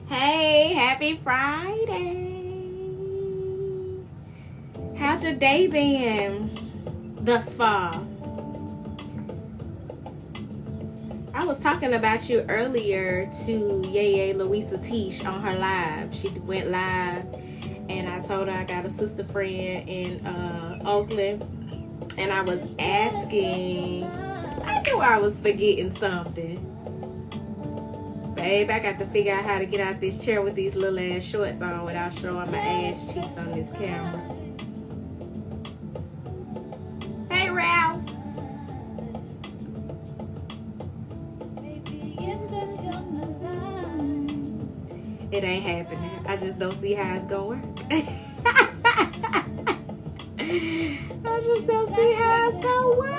Hey, happy Friday. How's your day been thus far? I was talking about you earlier to Yeye Louisa Tish on her live. She went live and I told her I got a sister friend in Oakland, and I was asking, I knew I was forgetting something. Babe, I got to figure out how to get out this chair with these little ass shorts on without showing my ass cheeks on this camera. Hey, Ralph. It ain't happening. I just don't see how it's gonna work. I just don't see how it's gonna work.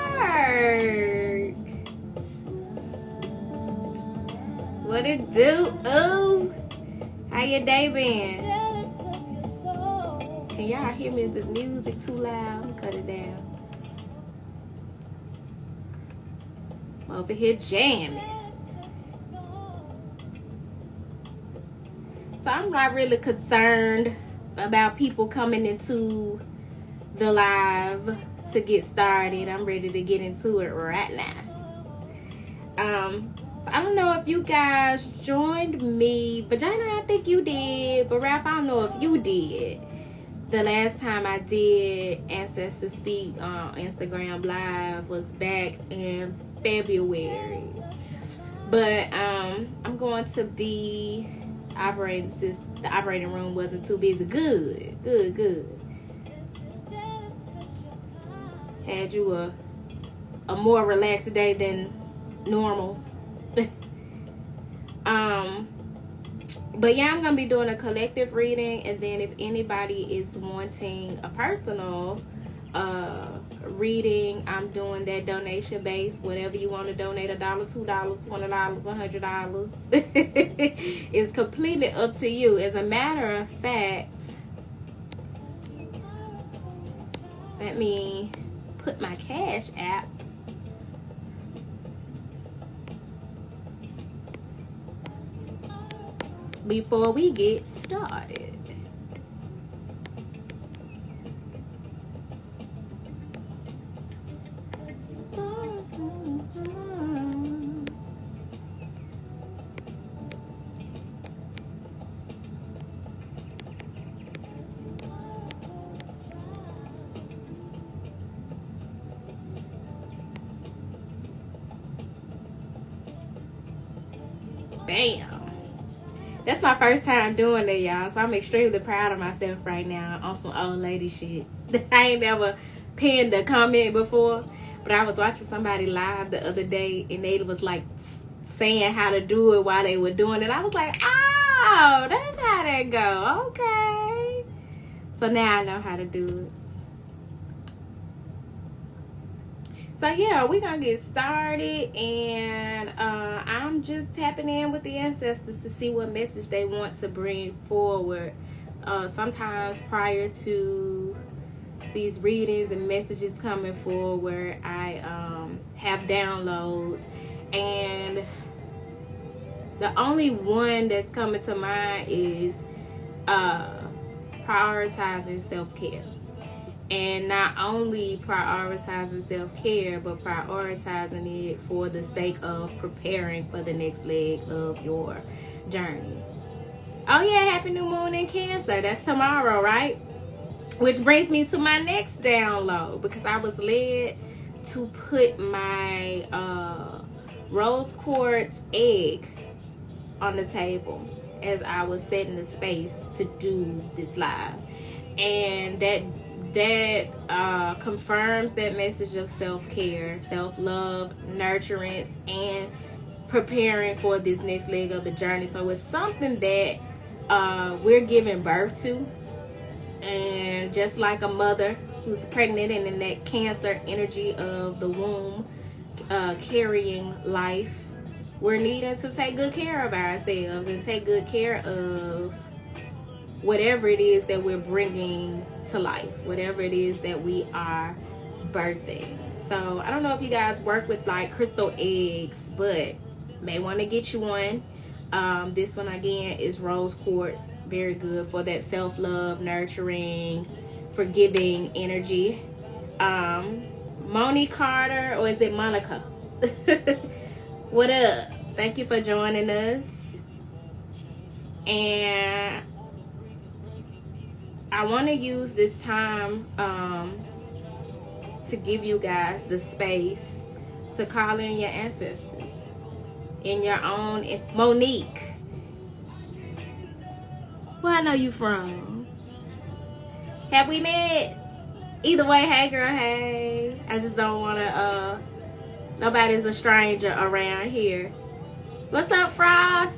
What it do? Ooh, how your day been? Can y'all hear me? Is this music too loud? I'm gonna cut it down. I'm over here jamming. So I'm not really concerned about people coming into the live to get started. I'm ready to get into it right now. I don't know if you guys joined me. Vagina, I think you did. But Ralph, I don't know if you did. The last time I did Ancestor Speak on Instagram Live was back in February. But I'm going to be operating since the operating room wasn't too busy. Good. Had you a more relaxed day than normal. But yeah, I'm gonna be doing a collective reading, and then if anybody is wanting a personal reading, I'm doing that donation base. Whatever you want to donate, $1, $2, $20, $100. It's completely up to you. As a matter of fact, let me put my Cash App. Before we get started. Bam. That's my first time doing that, y'all. So I'm extremely proud of myself right now on some old lady shit. I ain't never pinned a comment before, but I was watching somebody live the other day and they was like saying how to do it while they were doing it. I was like, oh, that's how that go. Okay. So now I know how to do it. So yeah, we're gonna get started, and I'm just tapping in with the ancestors to see what message they want to bring forward. Sometimes prior to these readings and messages coming forward, I have downloads, and the only one that's coming to mind is prioritizing self-care. And not only prioritizing self-care, but prioritizing it for the sake of preparing for the next leg of your journey. Oh yeah, happy new moon in Cancer. That's tomorrow, right? Which brings me to my next download, because I was led to put my rose quartz egg on the table as I was setting the space to do this live. And that confirms that message of self-care, self-love, nurturance, and preparing for this next leg of the journey. So it's something that we're giving birth to, and just like a mother who's pregnant and in that Cancer energy of the womb, carrying life, we're needing to take good care of ourselves and take good care of whatever it is that we're bringing to life, whatever it is that we are birthing. So I don't know if you guys work with like crystal eggs, but may want to get you one. This one again is rose quartz, very good for that self-love, nurturing, forgiving energy. Moni Carter, or is it Monica? What up? Thank you for joining us. And I want to use this time to give you guys the space to call in your ancestors in your own. Monique, where I know you from? Have we met? Either way, hey girl, hey. I just don't want to, nobody's a stranger around here. What's up, Frost?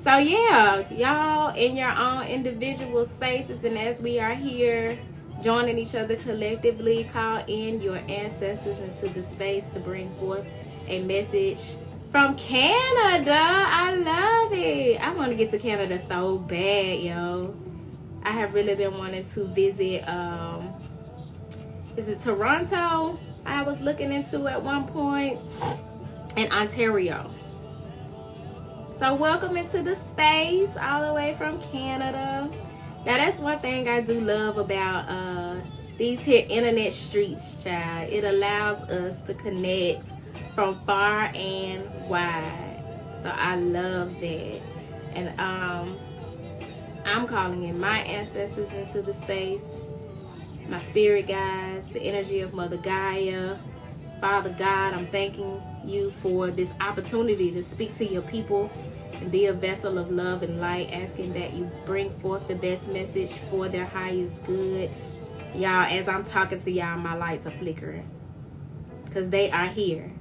So yeah, y'all in your own individual spaces, and as we are here joining each other collectively, call in your ancestors into the space to bring forth a message from Canada. I love it. I want to get to Canada so bad, yo. I have really been wanting to visit, is it Toronto? I was looking into at one point, and Ontario. So welcome into the space all the way from Canada. Now that's one thing I do love about these here internet streets, child. It allows us to connect from far and wide. So I love that. And I'm calling in my ancestors into the space, my spirit guides, the energy of Mother Gaia. Father God, I'm thanking you for this opportunity to speak to your people and be a vessel of love and light, asking that you bring forth the best message for their highest good. Y'all, as I'm talking to y'all, my lights are flickering because they are here.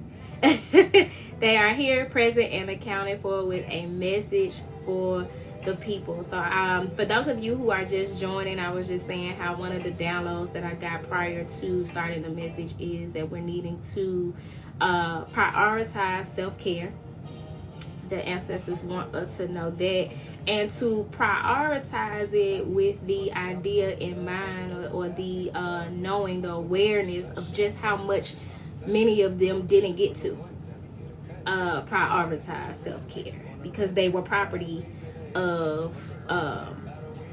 They are here, present and accounted for, with a message for the people. So for those of you who are just joining, I was just saying how one of the downloads that I got prior to starting the message is that we're needing to prioritize self-care. The ancestors want us to know that, and to prioritize it with the idea in mind, or the knowing, the awareness of just how much many of them didn't get to prioritize self-care because they were property of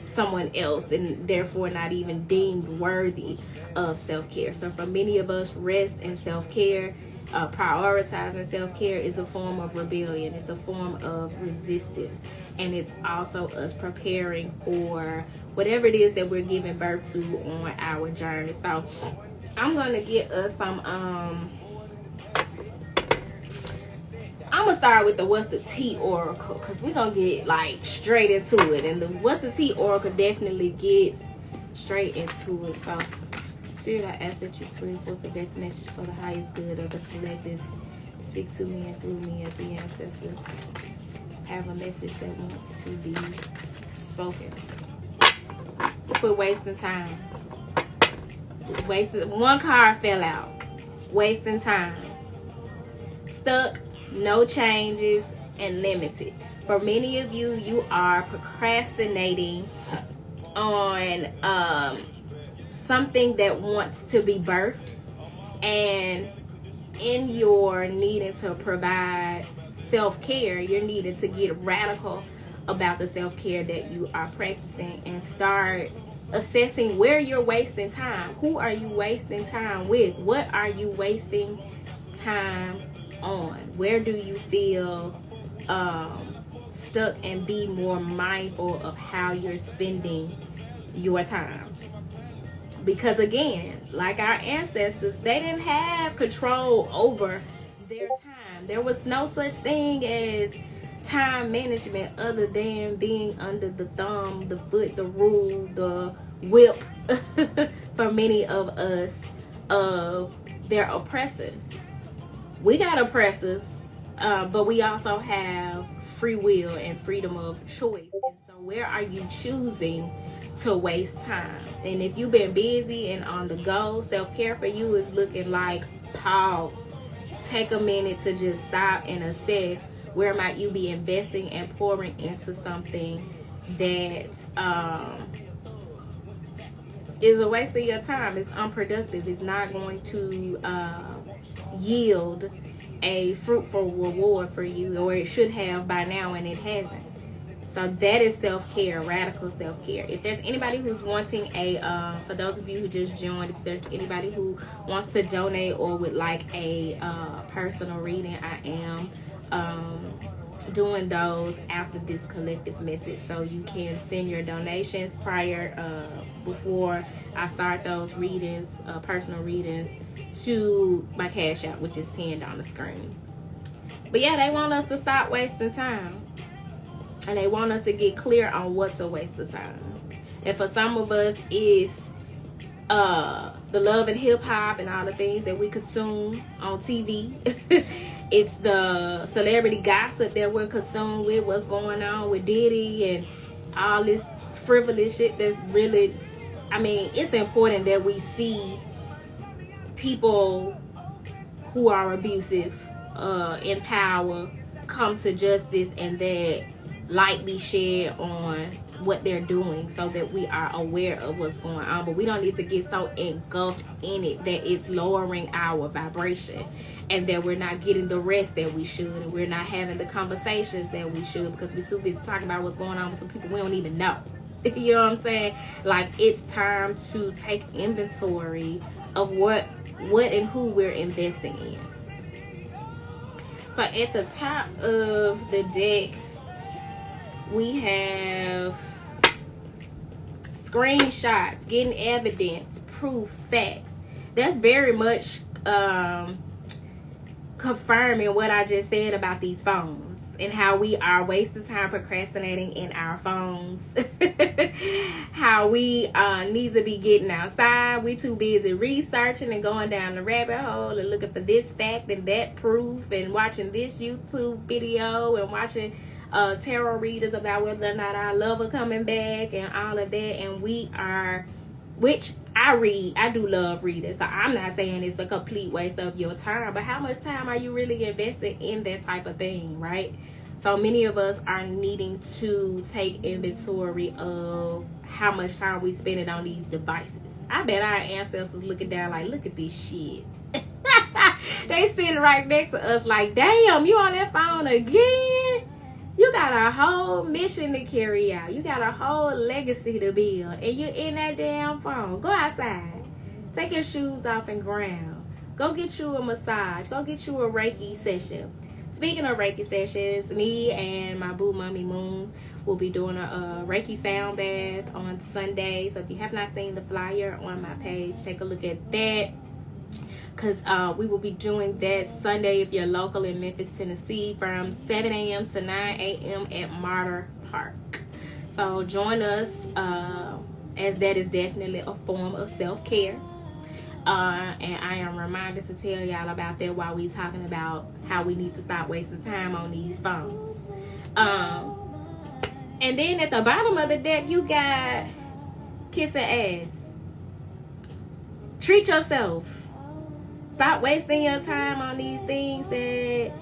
someone else, and therefore not even deemed worthy of self-care. So for many of us, rest and self-care, prioritizing self-care is a form of rebellion. It's a form of resistance, and it's also us preparing for whatever it is that we're giving birth to on our journey. So I'm going to get us some I'm gonna start with the What's the Tea Oracle, because we're gonna get like straight into it, and the What's the Tea Oracle definitely gets straight into it. So Spirit, I ask that you bring forth the best message for the highest good of the collective. Speak to me and through me as the ancestors have a message that wants to be spoken. Quit wasting time. One card fell out. Wasting time. Stuck, no changes, and limited. For many of you, you are procrastinating on something that wants to be birthed, and in your needing to provide self-care, you're needing to get radical about the self-care that you are practicing and start assessing where you're wasting time. Who are you wasting time with? What are you wasting time on? Where do you feel stuck, and be more mindful of how you're spending your time? Because again, like our ancestors, they didn't have control over their time. There was no such thing as time management other than being under the thumb, the foot, the rule, the whip for many of us of their oppressors. We got oppressors, but we also have free will and freedom of choice. And so where are you choosing to waste time? And if you've been busy and on the go, self-care for you is looking like pause. Take a minute to just stop and assess where might you be investing and pouring into something that is a waste of your time. It's unproductive. It's not going to yield a fruitful reward for you, or it should have by now, and it hasn't. So that is self-care, radical self-care. If there's anybody who's wanting for those of you who just joined, if there's anybody who wants to donate or would like a personal reading, I am doing those after this collective message. So you can send your donations before I start those readings, personal readings, to my Cash App, which is pinned on the screen. But yeah, they want us to stop wasting time. And they want us to get clear on what's a waste of time. And for some of us, it's the love and hip hop and all the things that we consume on TV. It's the celebrity gossip that we're consumed with, what's going on with Diddy and all this frivolous shit that's really, I mean, it's important that we see people who are abusive in power come to justice, and that light be shed on what they're doing, so that we are aware of what's going on. But we don't need to get so engulfed in it that it's lowering our vibration, and that we're not getting the rest that we should, and we're not having the conversations that we should, because we're too busy talking about what's going on with some people we don't even know. You know what I'm saying? Like, it's time to take inventory of what and who we're investing in. So at the top of the deck, we have screenshots, getting evidence, proof, facts. That's very much confirming what I just said about these phones and how we are wasting time procrastinating in our phones. How we need to be getting outside. We too busy researching and going down the rabbit hole and looking for this fact and that proof, and watching this YouTube video, and watching tarot readers about whether or not our lover coming back and all of that. And we are, which I do love reading, so I'm not saying it's a complete waste of your time, but how much time are you really invested in that type of thing, right? So many of us are needing to take inventory of how much time we spending on these devices. I bet our ancestors looking down like, look at this shit. They sitting right next to us like, damn, you on that phone again? You got a whole mission to carry out. You got a whole legacy to build, and you're in that damn phone. Go outside. Take your shoes off and ground. Go get you a massage. Go get you a Reiki session. Speaking of Reiki sessions, me and my boo Mommy Moon will be doing a Reiki sound bath on Sunday. So if you have not seen the flyer on my page, take a look at that. Because we will be doing that Sunday, if you're local in Memphis, Tennessee, from 7 a.m. to 9 a.m. at Martyr Park. So join us, as that is definitely a form of self-care. And I am reminded to tell y'all about that while we talking about how we need to stop wasting time on these phones. And then at the bottom of the deck, you got kissing ass. Treat yourself. Stop wasting your time on these things that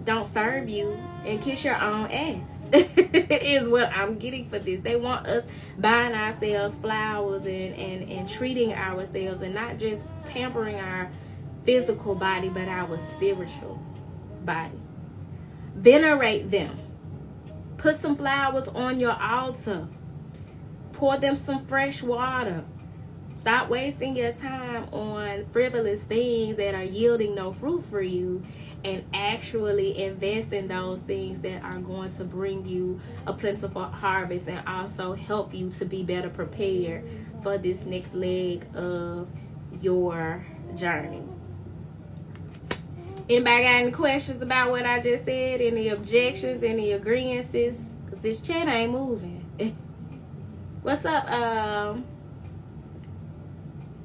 don't serve you, and kiss your own ass. Is what I'm getting for this. They want us buying ourselves flowers and treating ourselves, and not just pampering our physical body, but our spiritual body. Venerate them. Put some flowers on your altar. Pour them some fresh water. Stop wasting your time on frivolous things that are yielding no fruit for you, and actually invest in those things that are going to bring you a plentiful harvest, and also help you to be better prepared for this next leg of your journey. Anybody got any questions about what I just said? Any objections? Any agreements? Because this chat ain't moving. What's up,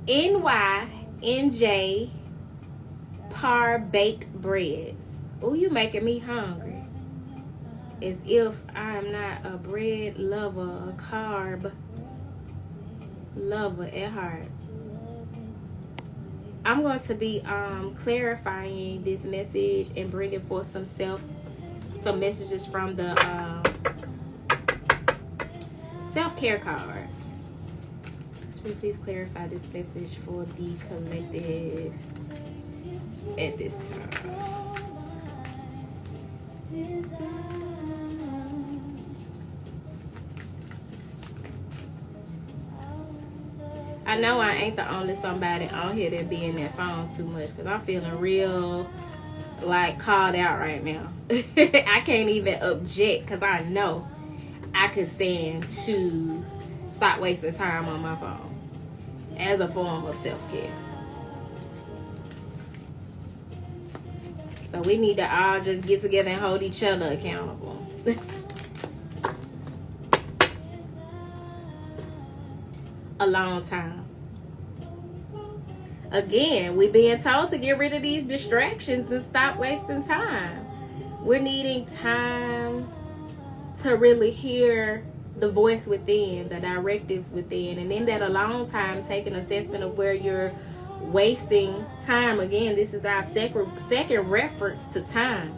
NYNJ Par Baked Breads. Oh, you making me hungry. As if I'm not a bread lover, a carb lover at heart. I'm going to be clarifying this message and bringing forth some messages from the self-care cards. Please clarify this message for the collective. at this time. I know I ain't the only somebody on here that be in that phone too much, because I'm feeling real like called out right now. I can't even object because I know I could stand to stop wasting time on my phone as a form of self-care. So we need to all just get together and hold each other accountable. A long time. Again, we're being told to get rid of these distractions and stop wasting time. We're needing time to really hear the voice within, the directives within, and in that alone time, take an assessment of where you're wasting time. Again, this is our second reference to time.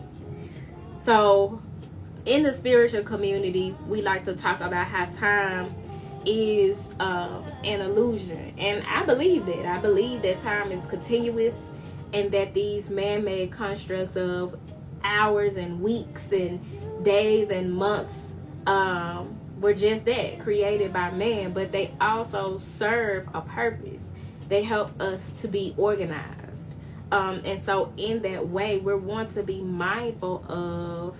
So in the spiritual community, we like to talk about how time is an illusion, and I believe that time is continuous, and that these man-made constructs of hours and weeks and days and months were just that, created by man, but they also serve a purpose. They help us to be organized, and so in that way, we want to be mindful of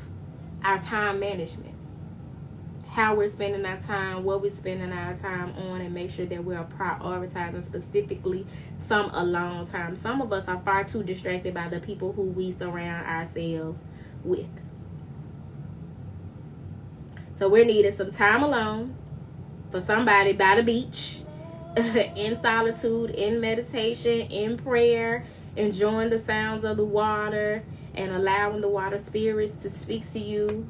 our time management, how we're spending our time, what we're spending our time on, and make sure that we're prioritizing specifically some alone time. Some of us are far too distracted by the people who we surround ourselves with. So we're needing some time alone, for somebody by the beach, in solitude, in meditation, in prayer, enjoying the sounds of the water, and allowing the water spirits to speak to you.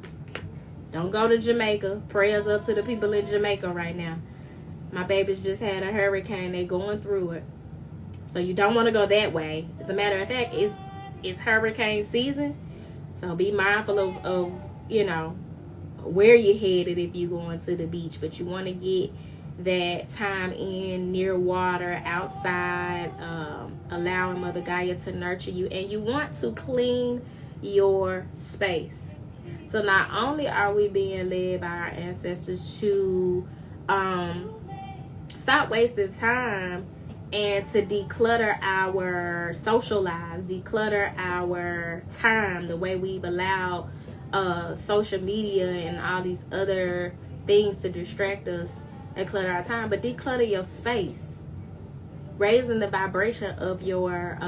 Don't go to Jamaica. Prayers up to the people in Jamaica right now. My babies just had a hurricane. They're going through it. So you don't want to go that way. As a matter of fact, it's hurricane season. So be mindful of where you're headed if you're going to the beach. But you want to get that time in near water, outside, allowing Mother Gaia to nurture you. And you want to clean your space. So not only are we being led by our ancestors to stop wasting time and to declutter our social lives, declutter our time, the way we've allowed social media and all these other things to distract us and clutter our time, but declutter your space, raising the vibration of your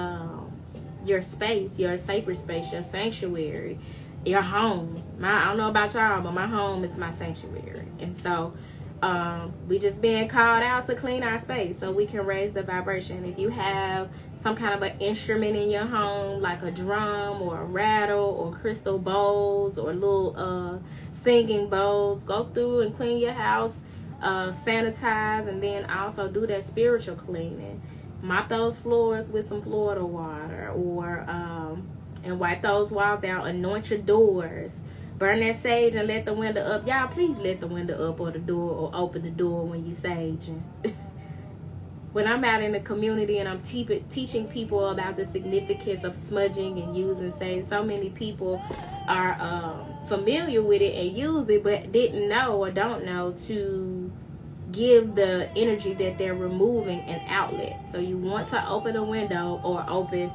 space, your sacred space, your sanctuary, your home. I don't know about y'all, but my home is my sanctuary. And so we just being called out to clean our space so we can raise the vibration. If you have some kind of an instrument in your home, like a drum or a rattle or crystal bowls or little singing bowls, go through and clean your house, sanitize, and then also do that spiritual cleaning. Mop those floors with some Florida water, or and wipe those walls down. Anoint your doors. Burn that sage and let the window up. Y'all, please let the window up or the door, or open the door when you saging. When I'm out in the community and I'm teaching people about the significance of smudging and using sage, so many people are familiar with it and use it, but didn't know or don't know to give the energy that they're removing an outlet. So you want to open a window or open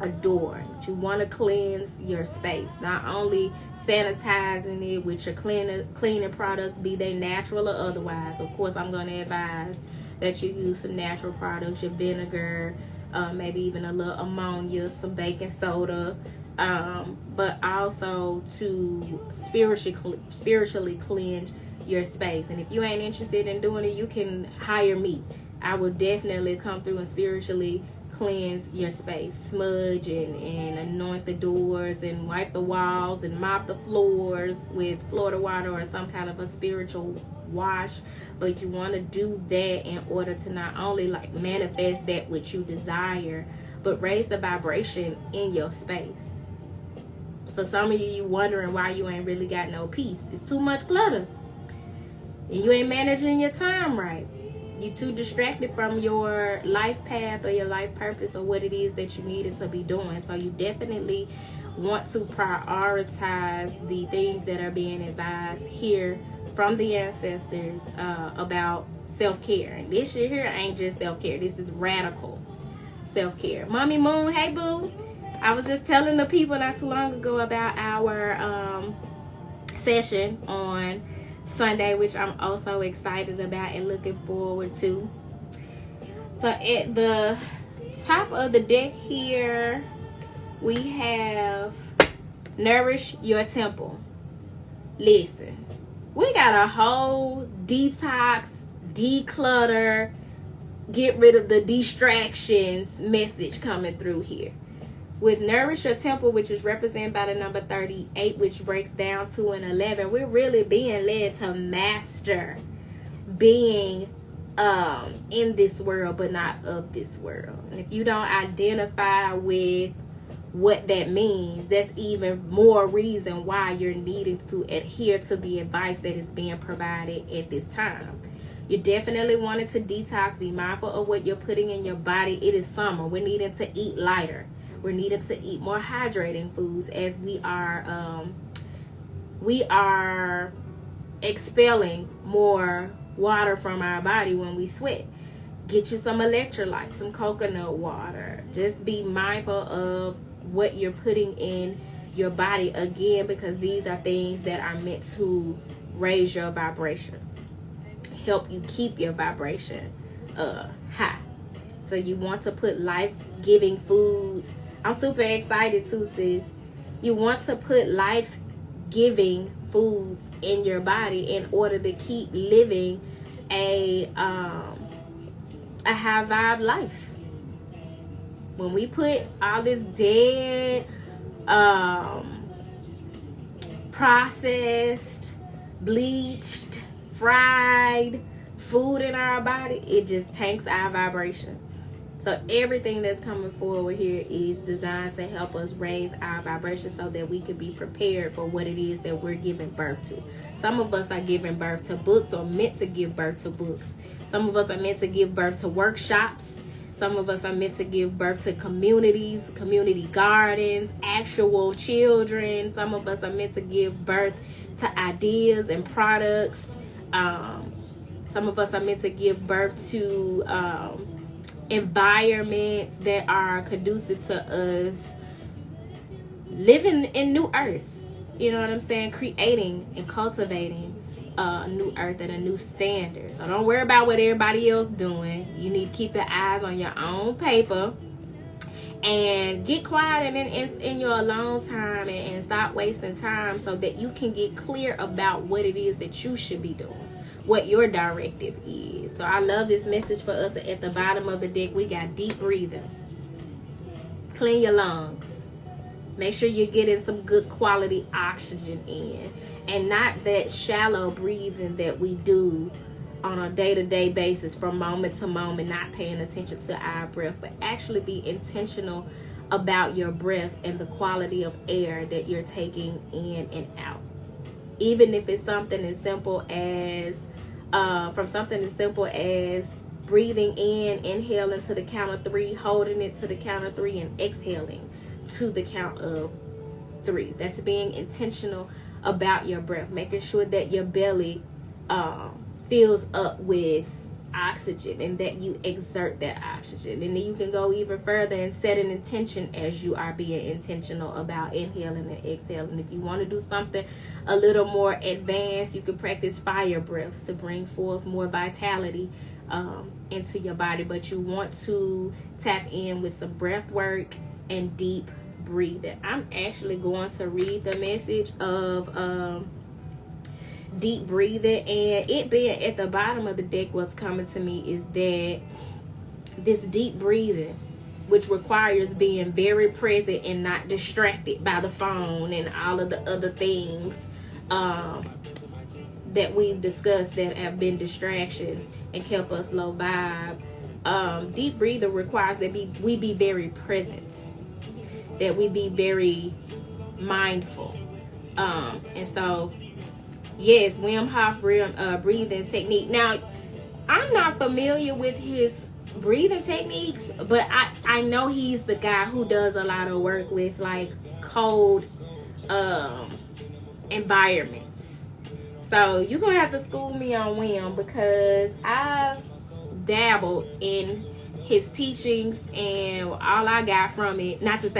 a door. You want to cleanse your space, not only sanitizing it with your cleaning products, be they natural or otherwise. Of course, I'm going to advise that you use some natural products, your vinegar, maybe even a little ammonia, some baking soda, but also to spiritually cleanse your space. And if you ain't interested in doing it, you can hire me. I will definitely come through and spiritually cleanse your space, smudge and anoint the doors and wipe the walls and mop the floors with Florida water or some kind of a spiritual wash. But you want to do that in order to not only like manifest that which you desire, but raise the vibration in your space. For some of you wondering why you ain't really got no peace. It's too much clutter and you ain't managing your time right. You too distracted from your life path or your life purpose or what it is that you needed to be doing. So you definitely want to prioritize the things that are being advised here from the ancestors about self-care. And this shit here ain't just self-care. This is radical self-care. Mommy Moon, hey boo. I was just telling the people not too long ago about our session on Sunday, which I'm also excited about and looking forward to. So at the top of the deck here, we have nourish your temple. Listen, we got a whole detox, declutter, get rid of the distractions message coming through here. With nourish your temple, which is represented by the number 38, which breaks down to an 11, we're really being led to master being in this world, but not of this world. And if you don't identify with what that means, that's even more reason why you're needing to adhere to the advice that is being provided at this time. You definitely wanted to detox. Be mindful of what you're putting in your body. It is summer. We're needing to eat lighter. We're needing to eat more hydrating foods, as we are expelling more water from our body when we sweat. Get you some electrolytes, some coconut water. Just be mindful of what you're putting in your body, again, because these are things that are meant to raise your vibration, help you keep your vibration high. So you want to put life-giving foods. I'm super excited too, sis. You want to put life-giving foods in your body in order to keep living a high vibe life. When we put all this dead, processed, bleached, fried food in our body, it just tanks our vibration. So everything that's coming forward here is designed to help us raise our vibration so that we can be prepared for what it is that we're giving birth to. Some of us are giving birth to books, or meant to give birth to books. Some of us are meant to give birth to workshops. Some of us are meant to give birth to communities, community gardens, actual children. Some of us are meant to give birth to ideas and products. Some of us are meant to give birth to environments that are conducive to us living in new earth. You know what I'm saying? Creating and cultivating a new earth and a new standard. So don't worry about what everybody else doing. You need to keep your eyes on your own paper and get quiet in your alone time and stop wasting time so that you can get clear about what it is that you should be doing, what your directive is. So I love this message for us. At the bottom of the deck, we got deep breathing. Clean your lungs. Make sure you're getting some good quality oxygen in, and not that shallow breathing that we do on a day-to-day basis from moment to moment, not paying attention to our breath, but actually be intentional about your breath and the quality of air that you're taking in and out. Even if it's something as simple as breathing in, inhaling to the count of 3, holding it to the count of 3, and exhaling to the count of 3. That's being intentional about your breath, making sure that your belly fills up with oxygen and that you exert that oxygen. And then you can go even further and set an intention as you are being intentional about inhaling and exhaling. If you want to do something a little more advanced, you can practice fire breaths to bring forth more vitality into your body. But you want to tap in with some breath work and deep breathing. I'm actually going to read the message of deep breathing, and it being at the bottom of the deck, what's coming to me is that this deep breathing, which requires being very present and not distracted by the phone and all of the other things that we've discussed that have been distractions and kept us low vibe. Deep breathing requires that we be very present, that we be very mindful. And so yes, Wim Hof breathing technique. Now, I'm not familiar with his breathing techniques, but I know he's the guy who does a lot of work with like cold environments. So you're gonna have to school me on Wim, because I've dabbled in his teachings, and all I got from it, not to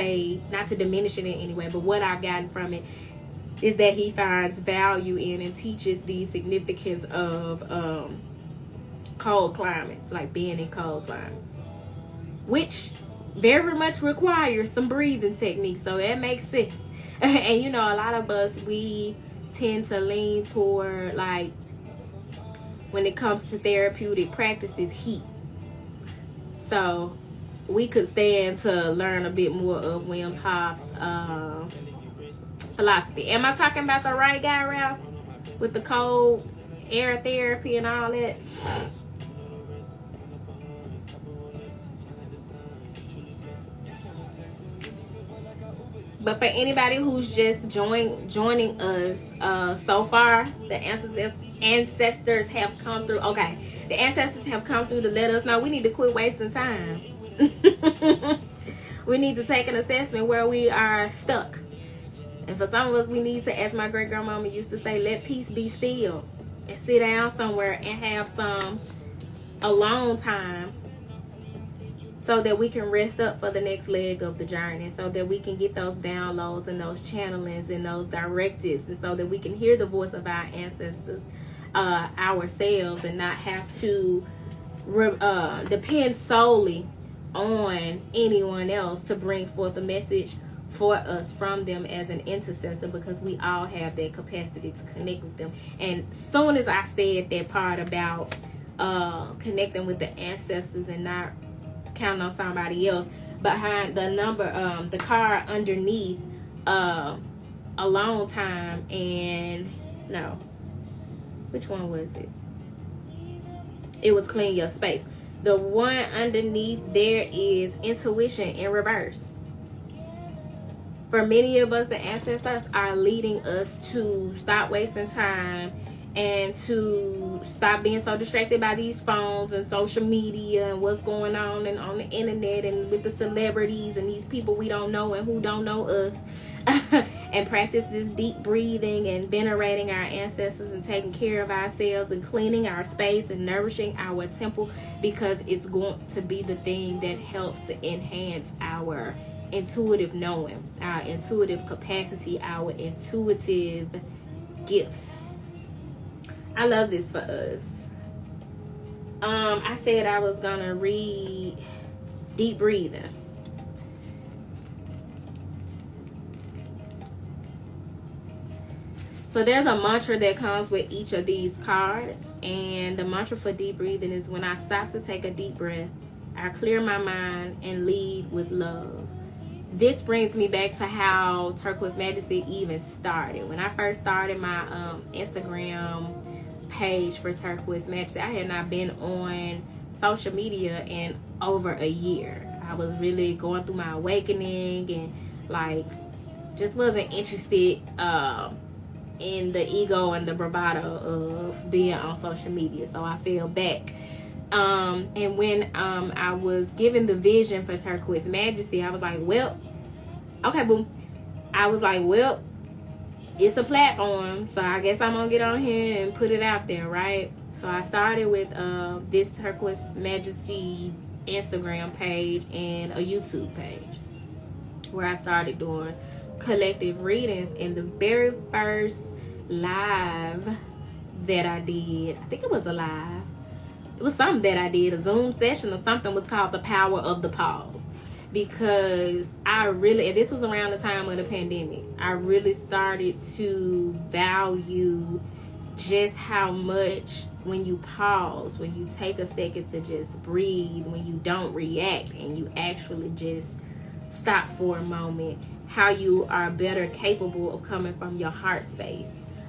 diminish it in any way, but what I've gotten from it is that he finds value in and teaches the significance of cold climates, like being in cold climates, which very much requires some breathing techniques. So that makes sense. And you know, a lot of us, we tend to lean toward, like, when it comes to therapeutic practices, heat. So we could stand to learn a bit more of Wim Hof's philosophy. Am I talking about the right guy, Ralph, with the cold air therapy and all that? But for anybody who's just joining us so far, the ancestors have come through. Okay, the ancestors have come through to let us know we need to quit wasting time. We need to take an assessment where we are stuck. And for some of us, we need to, as my great grandmama used to say, let peace be still, and sit down somewhere and have some alone time, so that we can rest up for the next leg of the journey, so that we can get those downloads and those channelings and those directives, and so that we can hear the voice of our ancestors ourselves, and not have to depend solely on anyone else to bring forth a message for us from them as an intercessor, because we all have that capacity to connect with them. And soon as I said that part about connecting with the ancestors and not counting on somebody else, behind the number, the card underneath alone time, and no, which one was it? It was clean your space. The one underneath there is intuition in reverse. For many of us, the ancestors are leading us to stop wasting time and to stop being so distracted by these phones and social media and what's going on and on the internet and with the celebrities and these people we don't know and who don't know us, and practice this deep breathing and venerating our ancestors and taking care of ourselves and cleaning our space and nourishing our temple, because it's going to be the thing that helps to enhance our intuitive knowing, our intuitive capacity, our intuitive gifts. I love this for us. I said I was gonna read deep breathing. So there's a mantra that comes with each of these cards, and the mantra for deep breathing is: when I stop to take a deep breath, I clear my mind and lead with love. This brings me back to how Turquoise Majesty even started. When I first started my Instagram page for Turquoise Majesty, I had not been on social media in over a year. I was really going through my awakening and like just wasn't interested in the ego and the bravado of being on social media. So I fell back. And when I was given the vision for Turquoise Majesty, I was like, well, okay, boom. I was like, well, it's a platform, so I guess I'm gonna get on here and put it out there, right? So I started with this Turquoise Majesty Instagram page and a YouTube page, where I started doing collective readings. And the very first live that I did, I think it was a live, it was something that I did, a Zoom session or something, was called The Power of the Pause. Because I really, and this was around the time of the pandemic, I really started to value just how much when you pause, when you take a second to just breathe, when you don't react and you actually just stop for a moment, how you are better capable of coming from your heart space,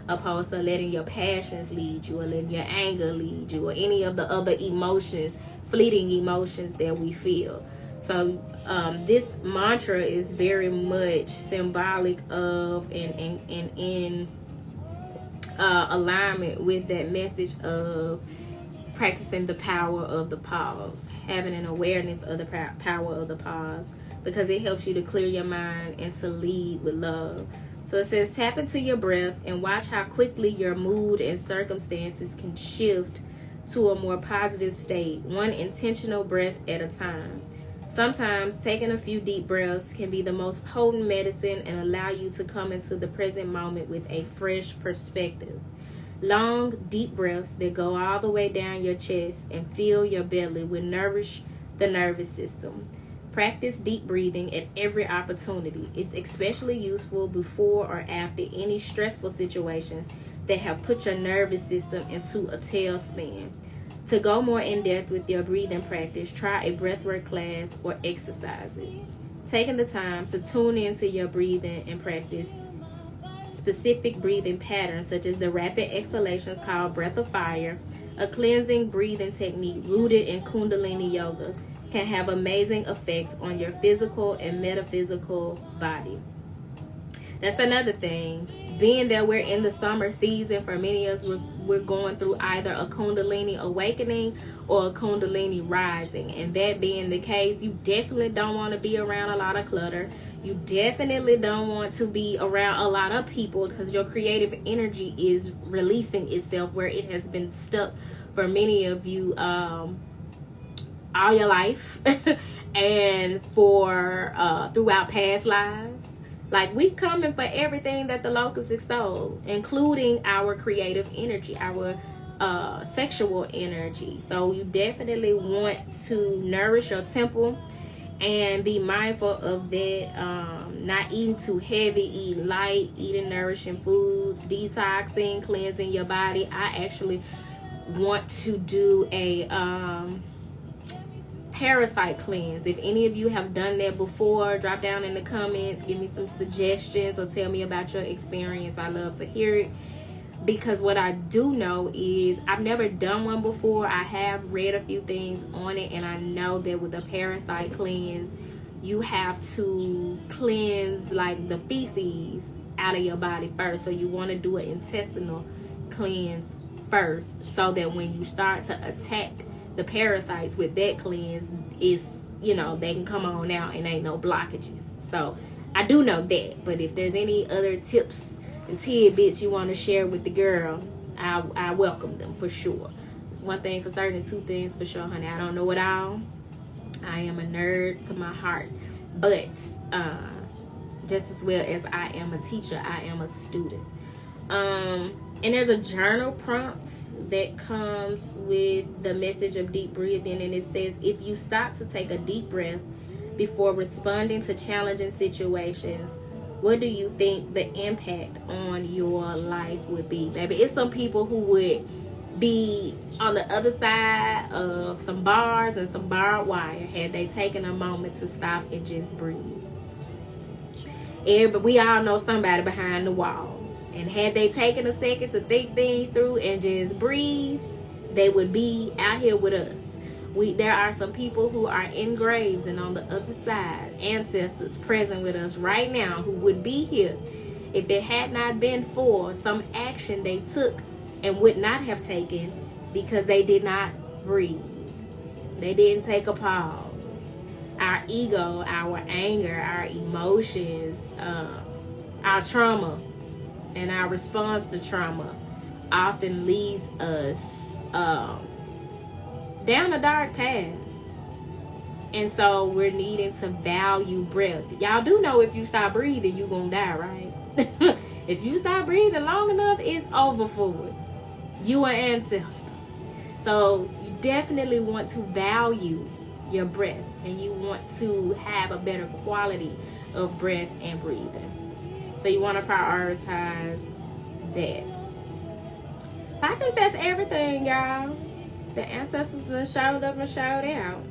opposed to letting your passions lead you or letting your anger lead you or any of the other emotions, fleeting emotions that we feel. So this mantra is very much symbolic of and in alignment with that message of practicing the power of the pause, having an awareness of the power of the pause, because it helps you to clear your mind and to lead with love. So it says, tap into your breath and watch how quickly your mood and circumstances can shift to a more positive state, one intentional breath at a time. Sometimes taking a few deep breaths can be the most potent medicine and allow you to come into the present moment with a fresh perspective. Long, deep breaths that go all the way down your chest and fill your belly will nourish the nervous system. Practice deep breathing at every opportunity. It's especially useful before or after any stressful situations that have put your nervous system into a tailspin. To go more in depth with your breathing practice, try a breathwork class or exercises. Taking the time to tune into your breathing and practice specific breathing patterns, such as the rapid exhalations called breath of fire, a cleansing breathing technique rooted in Kundalini yoga, can have amazing effects on your physical and metaphysical body. That's another thing. Being that we're in the summer season, for many of us, we're going through either a Kundalini awakening or a Kundalini rising. And that being the case, you definitely don't want to be around a lot of clutter. You definitely don't want to be around a lot of people, because your creative energy is releasing itself where it has been stuck for many of you all your life and for throughout past lives. Like, we coming for everything that the locusts extol, including our creative energy, our sexual energy. So you definitely want to nourish your temple and be mindful of that. Not eating too heavy, eating light, eating nourishing foods, detoxing, cleansing your body. I actually want to do a parasite cleanse. If any of you have done that before, drop down in the comments, give me some suggestions, or tell me about your experience. I love to hear it, because what I do know is I've never done one before. I have read a few things on it, and I know that with a parasite cleanse, you have to cleanse like the feces out of your body first. So you want to do an intestinal cleanse first, so that when you start to attack the parasites with that cleanse, is, you know, they can come on out and ain't no blockages. So I do know that. But if there's any other tips and tidbits you want to share with the girl, I welcome them for sure. One thing for certain, two things for sure, honey. I don't know it all. I am a nerd to my heart, but just as well as I am a teacher, I am a student. And there's a journal prompt that comes with the message of deep breathing, and it says, if you stop to take a deep breath before responding to challenging situations, what do you think the impact on your life would be? Baby, it's some people who would be on the other side of some bars and some barbed wire had they taken a moment to stop and just breathe. But we all know somebody behind the wall. And had they taken a second to think things through and just breathe, they would be out here with us. There are some people who are in graves and on the other side, ancestors present with us right now, who would be here if it had not been for some action they took and would not have taken, because they did not breathe. They didn't take a pause. Our ego, our anger, our emotions, our trauma, and our response to trauma often leads us down a dark path. And so we're needing to value breath. Y'all do know if you stop breathing, you're going to die, right? If you stop breathing long enough, it's over for it. You are ancestor. So you definitely want to value your breath, and you want to have a better quality of breath and breathing. So you want to prioritize that. I think that's everything, y'all. The ancestors done showed up and showed out.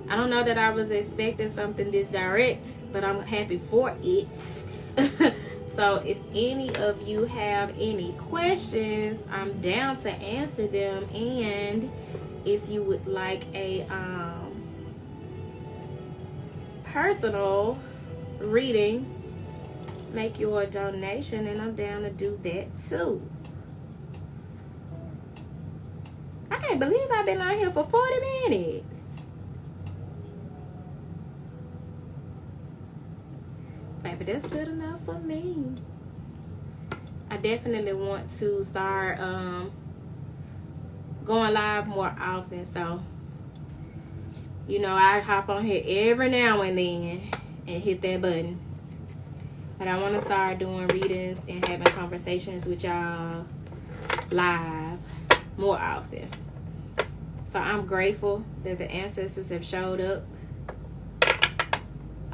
I don't know that I was expecting something this direct, but I'm happy for it. So if any of you have any questions, I'm down to answer them. And if you would like a personal reading, make your donation, and I'm down to do that too. I can't believe I've been on here for 40 minutes. Baby, that's good enough for me. I definitely want to start going live more often. So, you know, I hop on here every now and then and hit that button. But I want to start doing readings and having conversations with y'all live more often. So I'm grateful that the ancestors have showed up.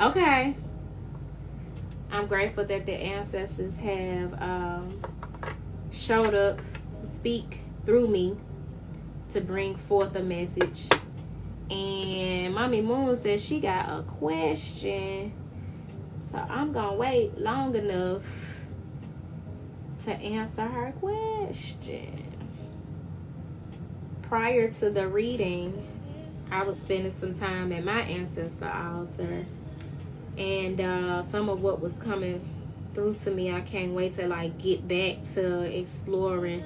Okay. I'm grateful that the ancestors have showed up to speak through me to bring forth a message. And Mommy Moon says she got a question. So I'm going to wait long enough to answer her question. Prior to the reading, I was spending some time at my ancestor altar. And some of what was coming through to me, I can't wait to like get back to exploring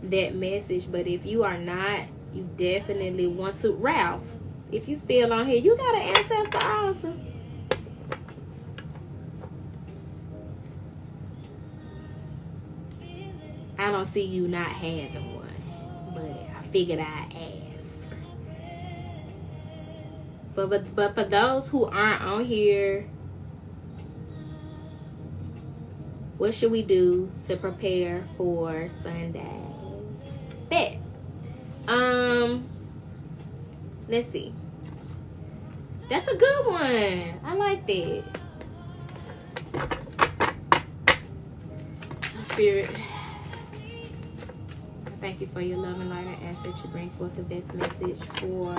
that message. But if you are not, you definitely want to. Ralph, if you still on here, you got an ancestor altar. I don't see you not having one, but I figured I'd ask. But for those who aren't on here, what should we do to prepare for Sunday? Bet. Let's see. That's a good one. I like that. So, Spirit, thank you for your love and light. I ask that you bring forth the best message for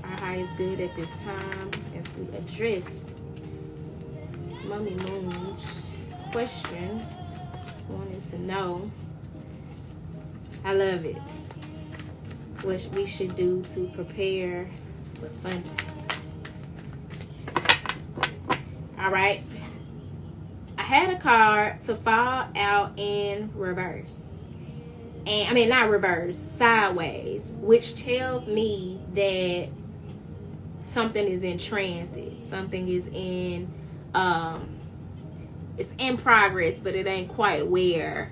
our highest good at this time as we address Mommy Moon's question. Wanted to know. I love it. What we should do to prepare for Sunday. All right. I had a card to fall out in reverse. And I mean, not reverse, sideways, which tells me that something is in transit. Something is in, it's in progress, but it ain't quite where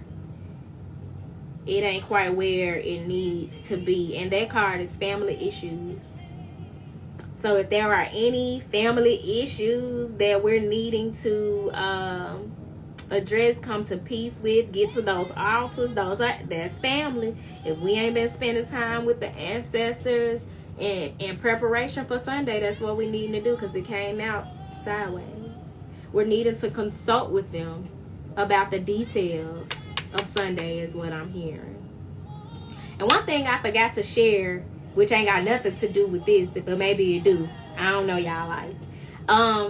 it needs to be. And that card is family issues. So if there are any family issues that we're needing to address, come to peace with, get to those altars, that's family. If we ain't been spending time with the ancestors and in preparation for Sunday, that's what we need to do, because it came out sideways. We're needing to consult with them about the details of Sunday is what I'm hearing. And one thing I forgot to share, which ain't got nothing to do with this, but maybe it do. I don't know y'all life.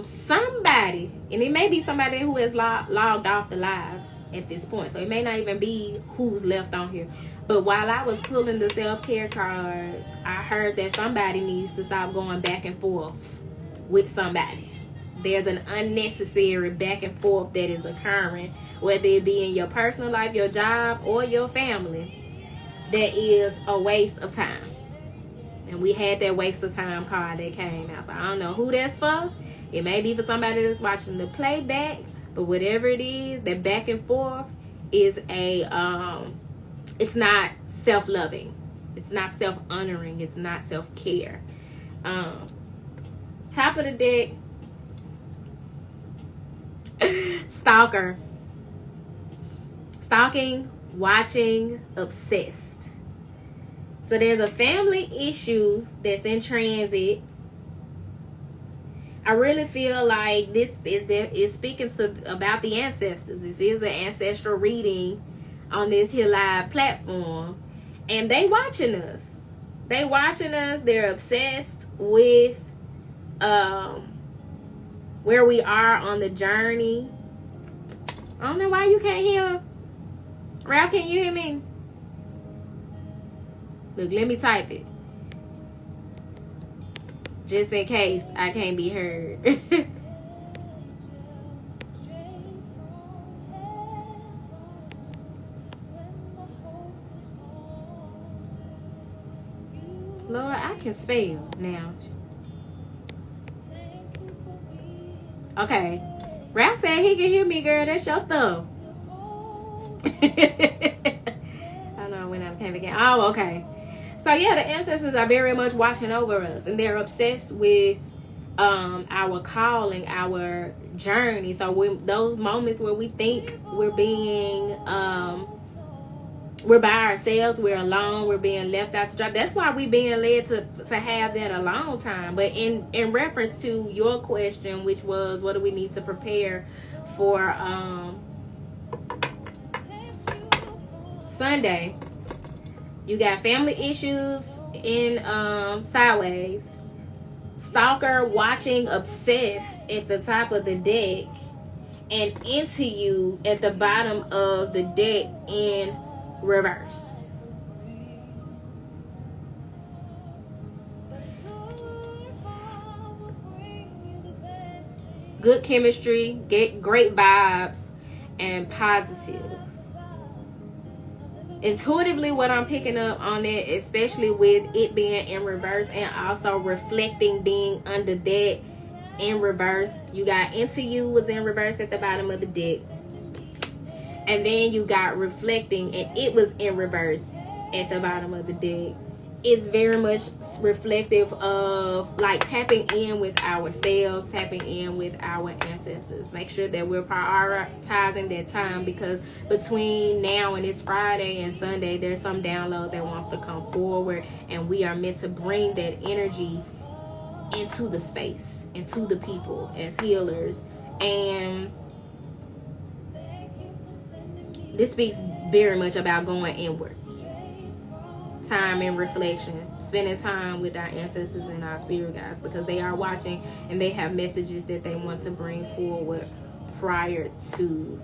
Somebody, and it may be somebody who has logged off the live at this point, so it may not even be who's left on here. But while I was pulling the self-care cards, I heard that somebody needs to stop going back and forth with somebody. There's an unnecessary back and forth that is occurring, whether it be in your personal life, your job, or your family, that is a waste of time. And we had that waste of time card that came out. So I don't know who that's for. It may be for somebody that's watching the playback, but whatever it is, that back and forth is it's not self-loving. It's not self-honoring. It's not self-care. Top of the deck, stalker. Stalking, watching, obsessed. So there's a family issue that's in transit. I really feel like this is speaking about the ancestors. This is an ancestral reading on this here live platform. And they watching us. They watching us. They're obsessed with where we are on the journey. I don't know why you can't hear. Ralph, can you hear me? Look, let me type it. Just in case I can't be heard. Lord, I can spell now. Okay. Ralph said he can hear me, girl. That's your stuff. I know I went out and came again. Oh, okay. So yeah, the ancestors are very much watching over us, and they're obsessed with our calling, our journey. So when those moments where we think we're being we're by ourselves, we're alone, we're being left out to dry, that's why we being led to have that alone time. But in reference to your question, which was what do we need to prepare for Sunday, you got family issues in sideways, stalker watching obsessed at the top of the deck, and into you at the bottom of the deck in reverse. Good chemistry, great vibes, and positive. Intuitively, what I'm picking up on it, especially with it being in reverse and also reflecting being under that in reverse, you got into you was in reverse at the bottom of the deck, and then you got reflecting and it was in reverse at the bottom of the deck. It's very much reflective of like tapping in with ourselves, tapping in with our ancestors. Make sure that we're prioritizing that time, because between now and this Friday and Sunday, there's some download that wants to come forward, and we are meant to bring that energy into the space, into the people as healers. And this speaks very much about going inward. Time and reflection, spending time with our ancestors and our spirit guides, because they are watching and they have messages that they want to bring forward prior to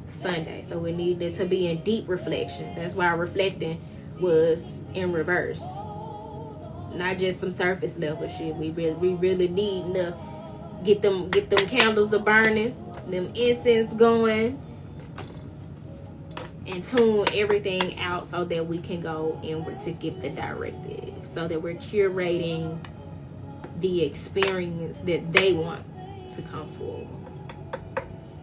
Sunday. So we needed to be in deep reflection. That's why reflecting was in reverse, not just some surface level shit. We really need to get them candles to burning, them incense going, and tune everything out so that we can go inward to get the directive, so that we're curating the experience that they want to come forward.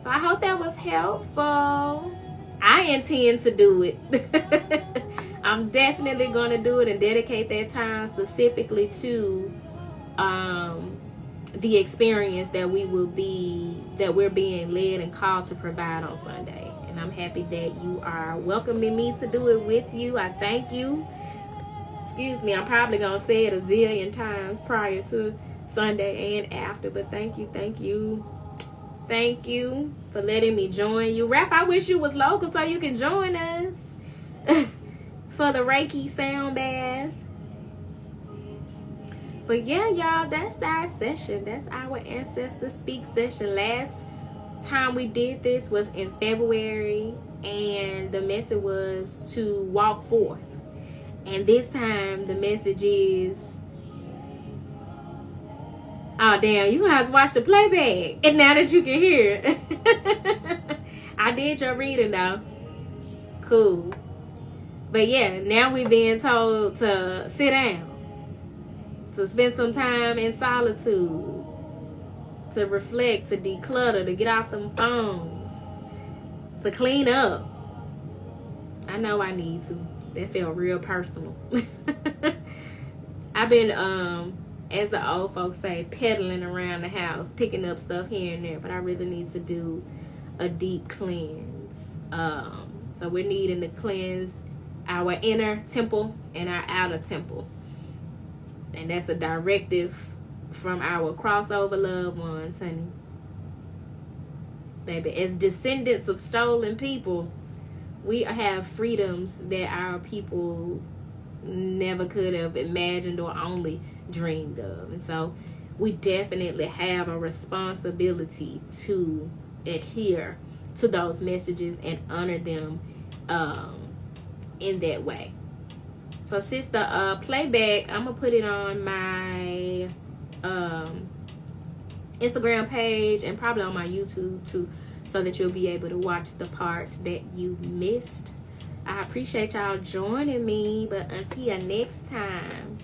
So I hope that was helpful. I intend to do it. I'm definitely going to do it and dedicate that time specifically to the experience that we're being led and called to provide on Sunday. And I'm happy that you are welcoming me to do it with you. I thank you. Excuse me, I'm probably going to say it a zillion times prior to Sunday and after, but thank you for letting me join you. Raph, I wish you was local so you can join us for the Reiki sound bath. But yeah, y'all, that's our session. That's our Ancestor Speak session. Last time we did this was in February, and the message was to walk forth. And this time the message is, oh damn, you gonna have to watch the playback. And now that you can hear, I did your reading though. Cool. But yeah, now we're being told to sit down, to spend some time in solitude, to reflect, to declutter, to get off them phones, to clean up. I know I need to. That felt real personal. I've been, as the old folks say, peddling around the house, picking up stuff here and there, but I really need to do a deep cleanse. So we're needing to cleanse our inner temple and our outer temple. And that's a directive from our crossover loved ones, honey. Baby, as descendants of stolen people, we have freedoms that our people never could have imagined or only dreamed of. And so we definitely have a responsibility to adhere to those messages and honor them in that way. So sister, playback, I'm gonna put it on my Instagram page and probably on my YouTube too, so that you'll be able to watch the parts that you missed. I appreciate y'all joining me, but until next time,